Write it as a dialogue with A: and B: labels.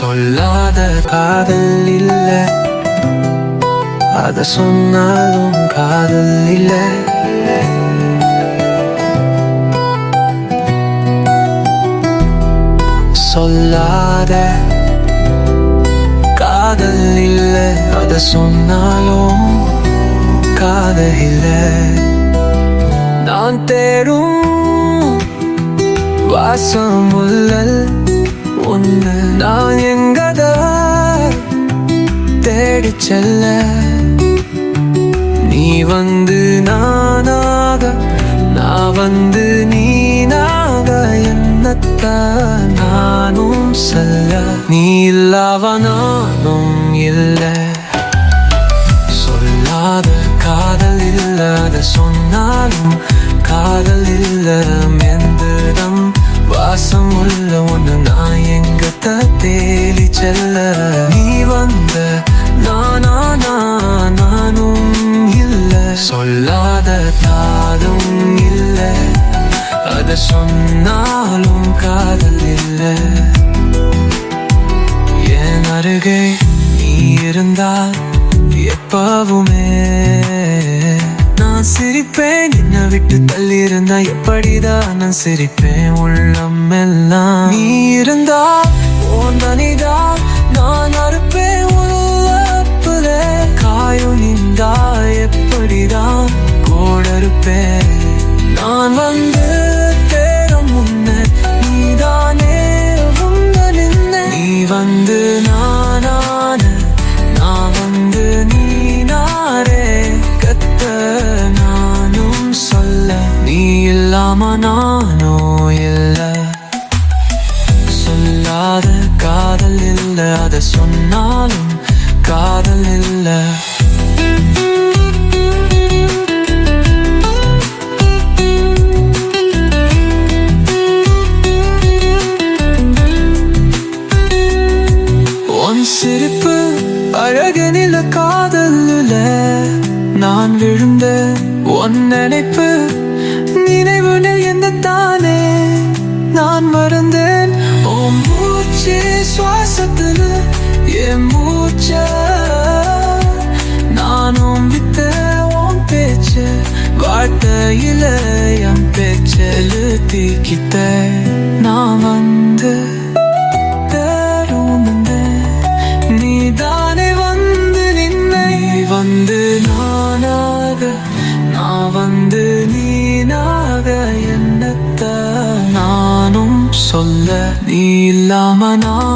A: சொல்லாத காதல் இல்ல, அத சொன்னாலும் காதல் இல்ல. சொல்லாத காதல் இல்ல, அத சொன்னாலும் காதல் இல்ல. நான் தேடும் வாசமுள்ள ஒன்று நான் எங்கத தேடி செல்ல, நீ வந்து நானாக, நான் வந்து நீனாக, என்னத்த நானும் செல்ல, நீ இல்லாவ நானும் இல்லை. சொல்லாத காதல் இல்ல, அத சொன்னாலும் காதல் இல்ல. மெந்தடம் வாசம் உள்ள ஒன்று நான் எங்கத்த தேடி செல்ல, நீ வந்த நானும் இல்ல. சொல்லாத தாதும் இல்ல, அத சொன்னாலும் காதல் இல்ல. என் அருகே நீ இருந்தால் எப்பவுமே நான் சிரிப்பேன். என்னை விட்டு தள்ளி இருந்தா எப்படிதான் நான் சிரிப்பேன். உள்ளம் எல்லாம் நீ இருந்தா ஓந்தனிதான் நான் அறுப்பேன். உள்ளப்புல காயும் நின்றா எப்படிதான் கோடறுப்பேன். நான் வந்து தேடும் முன்ன நீதானே உங்க நின்ன, நீ வந்து நானான, நான் வந்து நீனாரே. கத்த நானும் சொல்ல, நீ இல்லாம நானோ இல்ல. சொல்லாத காதல் இல்ல, அத சொன்னாலும் காதல் இல்ல. சிரிப்பு அழகனில காதல்ல நான் விழுந்த உன் நினைப்பு நினைவுனில் என்ன தானே நான் மறந்தேன். ஓ மூச்சு சுவாசத்துல என் மூச்ச நானும் வித்த உன் பேச்சு வார்த்தையில என் பேச்சு எழுத்திக்கிட்ட நான் வந்து வந்து நானாக, நான் வந்து நீனாக, என்னத்த நானும் சொல்ல, நீ இல்லாம நான்